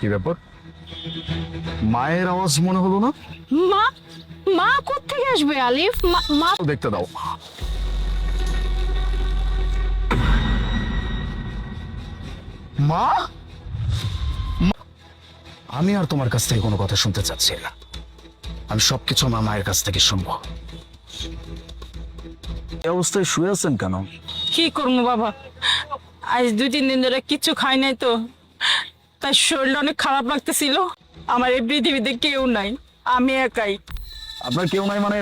কি ব্যাপার? মায়ের আওয়াজ মনে হলো না? মা মা কোত্থেকে আসবে আলিফ? মা দেখতে দাও। মা, আমি আর তোমার কাছ থেকে কোনো কথা শুনতে চাচ্ছি না। আমি সবকিছু আমার মায়ের কাছ থেকে শুনবো। এই অবস্থায় শুয়ে আছেন কেন? কি করবো বাবা, আজ 2-3 দিন ধরে কিচ্ছু খাই নাই তো, তাই শরীরটা অনেক খারাপ লাগতেছিল। আমার এই পৃথিবীতে কেউ নাই, আমি একাই। আপনার কেউ নাই মানে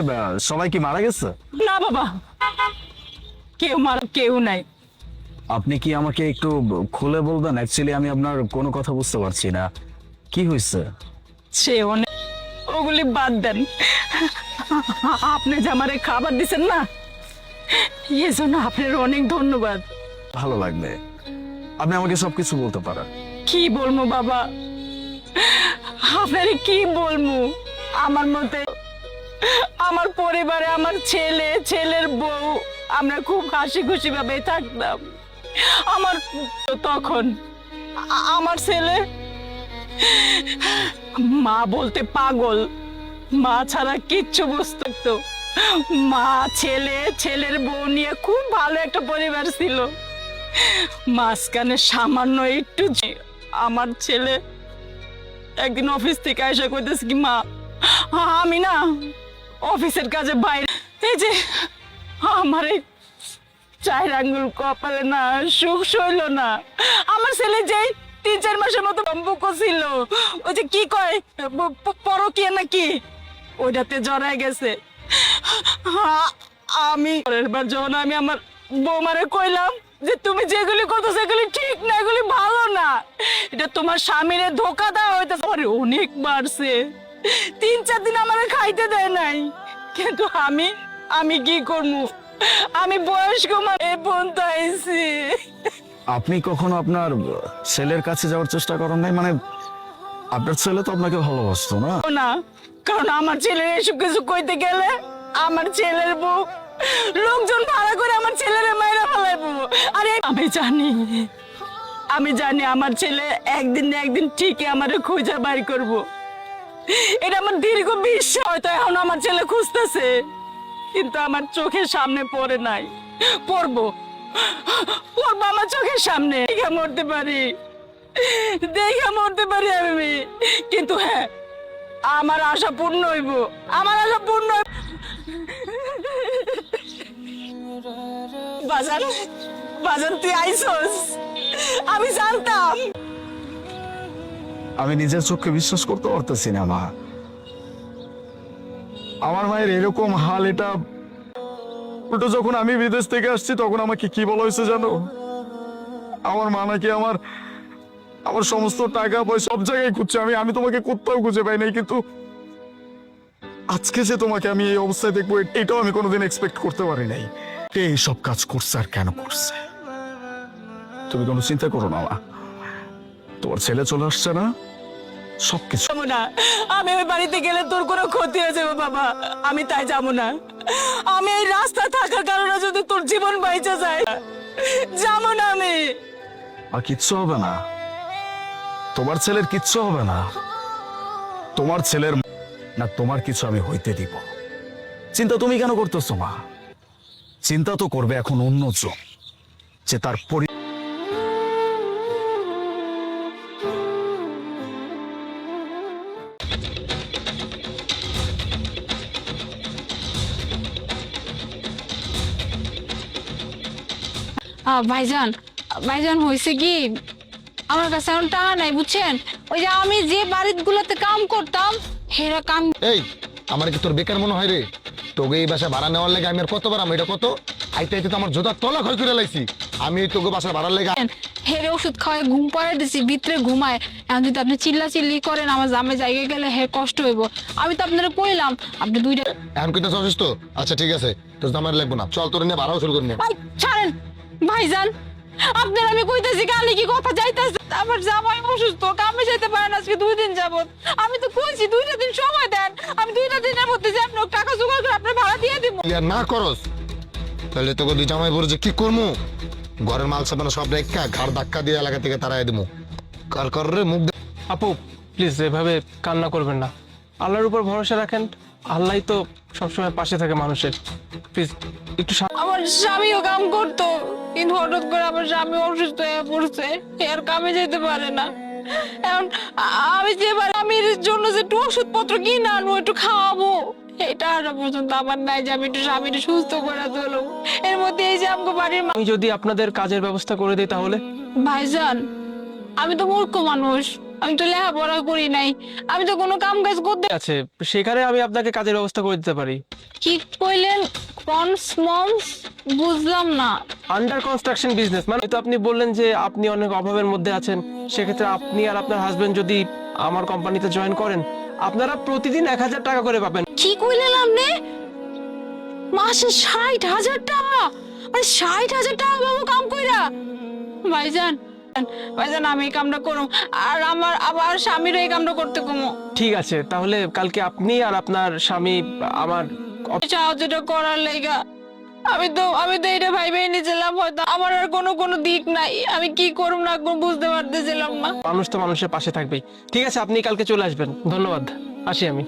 সবাই কি মারা গেছে? না বাবা, কেউ নাই। আপনি কি আমাকে একটু খুলে বলবেন? অ্যাকচুয়ালি আমি আপনার কোনো কথা বুঝতে পারছি না। কি হয়েছে? সে অনেক, ওগুলি বাদ দেন। আপনি যে আমারে খাবার দিচ্ছেন না, এই জন্য আপনার অনেক ধন্যবাদ। ভালো লাগবে, আপনি আমাকে সবকিছু বলতে পারেন। কি বলবো বাবা, আপনারে কি বলবো? আমার মতে আমার পরিবারে আমার ছেলে, ছেলের বউ, আমরা খুব হাসি খুশি ভাবে থাকতাম। আমার তখন আমার ছেলে মা বলতে পাগল, মা ছাড়া কিচ্ছু বুঝতো তো। মা, ছেলে, ছেলের বউ নিয়ে খুব ভালো একটা পরিবার ছিল। মাঝখানে সামান্য একটু আমার ছেলে একদিন অফিস থেকে আয়সা করতেছে কি, মা আমি না অফিসের কাজে বাইরে, এই যে আমার এই 4 আঙ্গুল কপালে না সুখ সইল না। আমার ছেলে যেই 3-4 মাসের মতো সম্পর্ক ছিল, ওই যে কি কয় পরকীয়া নাকি, ওইটাতে জড়ায় গেছে। আমি পরের বার যখন আমি আমার বৌমারে কইলাম যে তুমি যেগুলি করতো সেগুলি ঠিক না, এগুলি ভালো না, এটা তোমার স্বামীরে ধোকা দেওয়া হইতেছে, অনেক বাড়ছে। 3-4 দিন আমারে খাইতে দেয় নাই, কিন্তু আমি কি করবো, আমি বয়স্ক মানে পর্যন্ত আইছি। আপনি কখনো আপনার ছেলের কাছে যাওয়ার চেষ্টা করেন নাই? মানে আপনার ছেলে তো আপনাকে ভালোবাসতো না? না, কারণ আমার ছেলের এসব কিছু কইতে গেলে আমার ছেলের বউ লোকজন ভাড়া করে আমার ছেলের মায়েরা ফেলাইবো। আরে আমি জানি আমার ছেলে একদিন না একদিন ঠিকই আমারে খুঁজে বাইর করব। এটা আমার দীর্ঘ বিশ্বাস। হয়তো এখন আমার ছেলে খুঁজতেছে, কিন্তু আমার চোখের সামনে পড়ে নাই। পড়বো আমার চোখের সামনে। দেখে মরতে পারি আমি, কিন্তু হ্যাঁ, আমার আশা পূর্ণ হইব, আমার আশা পূর্ণ হইব। বাজান, বাজান তুই আইসোস, আমি জানতাম। আমি নিজের চোখে বিশ্বাস করতে পারতেছি না মা। আমার মায়ের এরকম হাল, এটা উল্টো যখন আমি বিদেশ থেকে আসছি তখন আমাকে কি বলা হয়েছে জানো? আমার মা নাকি আমার সমস্ত টাকা পয়সা সব জায়গায় খুঁজছে, আমি তোমাকে কোথাও খুঁজে পাই নাই। কিন্তু আজকে যে তোমাকে আমি এই অবস্থায় দেখবো, এটাও আমি কোনোদিন এক্সপেক্ট করতে পারি নাই। কে এইসব কাজ করছে আর কেন করছে? তুমি কোনো চিন্তা করো না মা, তোমার ছেলে চলে আসছে না, সবকিছু। যাবো না, আমি ওই বাড়িতে গেলে তোর কোনো ক্ষতি হয়ে যাবে বাবা, আমি তাই যাবো না। আমি এই রাস্তা থাকার কারণে যদি তোর জীবন বাইচা যায়, যাবো না আমি। আর কিচ্ছু হবে না, তোমার ছেলের কিচ্ছু হবে না। তোমার ছেলের না তোমার কিছু আমি হইতে দিব। চিন্তা তুমি কেন করতেছো মা? চিন্তা তো করবে এখন অন্যজন, যে তার ভাইজান, ভাইজান হয়েছে কি, আমার কাছে এখন টাকা নাই বুঝছেন। ওই যে আমি যে বাড়িগুলোতে কাম করতাম হেরা কাম। এই আমার কি তোর বেকার মনে হয় রে? তোকে এই বাসা ভাড়া নেওয়ার লাগে আমি আর কতবার আমি এটা কত আইতে আইতে তো আমার জোতার তলা খয় করে লাইছি। আমি তোকে বাসা ভাড়ার লাগে হেরে ওষুধ খাওয়ায় ঘুম পাড়াই দিছি, ভিতরে ঘুমায়। এখন যদি আপনি চিল্লা চিল্লি করেন আমার জামে জায়গায় গেলে হে কষ্ট হইব। আমি তো আপনারা কইলাম আপনি 2টা এখন কইতে অসুস্থ। আচ্ছা ঠিক আছে, তোর জামাই লাগবো না, চল তোর নিয়ে ভাড়াও শুরু করবো। ভাই ছাড়েন ভাইজান, আপনার আমি কইতেছি কালি কি কথা যাইতাছে। আমার জামাই অসুস্থ, কামে যেতে পারে না আজকে 2 দিন যাবত। আমি তো কইছি 2টা দিন সময় দেন, আমি 2টা দিনের মধ্যে যে আপনার টাকা জোগাড় করে আপনার ভাড়া দিয়ে দিব। ইয়ার না করস তাহলে তোকে 2 জামাই বলে যে কি করবো, ঘরের মাল সামানা সব রেখা ঘাড় ধাক্কা দিয়ে এলাকা থেকে তাড়াই দেবো। কার কর রে মুখ আপু প্লিজ এভাবে কান্না করবেন না, আল্লাহর উপর ভরসা রাখেন, আল্লাহই তো সবসময় পাশে থাকে মানুষের। প্লিজ একটু আমার স্বামীও কাম করতো, কিন্তু হঠাৎ করে আমার স্বামী অসুস্থ হয়ে পড়ছে, এ আর কামে যেতে পারে না। এখন আমি যে এবার আমির জন্য যে একটু ওষুধপত্র কিনে আনবো, একটু খাওয়াবো, এটা আর পর্যন্ত আমার নাই যে আমি একটু স্বামীর সুস্থ করে তোলো। এর মধ্যে এই যে আমাকে বাড়ির আমি যদি আপনাদের কাজের ব্যবস্থা করে দিই তাহলে? ভাইজান, আমি তো মূর্খ মানুষ, আমি তো লেখাপড়া করি নাই, আমি তো কোনো কাম কাজ করতে। আছে, সেখানে আমি আপনাকে কাজের ব্যবস্থা করে দিতে পারি। কি কইলেন? কনসমস বুঝলাম না। আন্ডার কনস্ট্রাকশন বিজনেস মানে তো আপনি বললেন যে আপনি অনেক অভাবের মধ্যে আছেন, সেক্ষেত্রে আপনি আর আপনার হাজবেন্ড যদি আমার কোম্পানিতে জয়েন করেন, আপনারা প্রতিদিন 1000 টাকা করে পাবেন। কি কইলেন আপনি? মাসে 60,000 টাকা? মানে 60,000 টাকা পাবো কাম কইরা? ভাইজান, ভাইজান আমি এই কামটা করুম, আর আমার আবার স্বামীর এই কামটা করতে কমো। ঠিক আছে, তাহলে কালকে আপনি আর আপনার স্বামী আমার সাহায্যটা করার লাইগা আমি তো এটা ভাইবেই নিয়েছিলাম, হয়তো আমার আর কোনো দিক নাই, আমি কি করব না করব বুঝতে পারতেছিলাম না। মানুষ তো মানুষের পাশে থাকবেই। ঠিক আছে, আপনি কালকে চলে আসবেন। ধন্যবাদ, আসি আমি।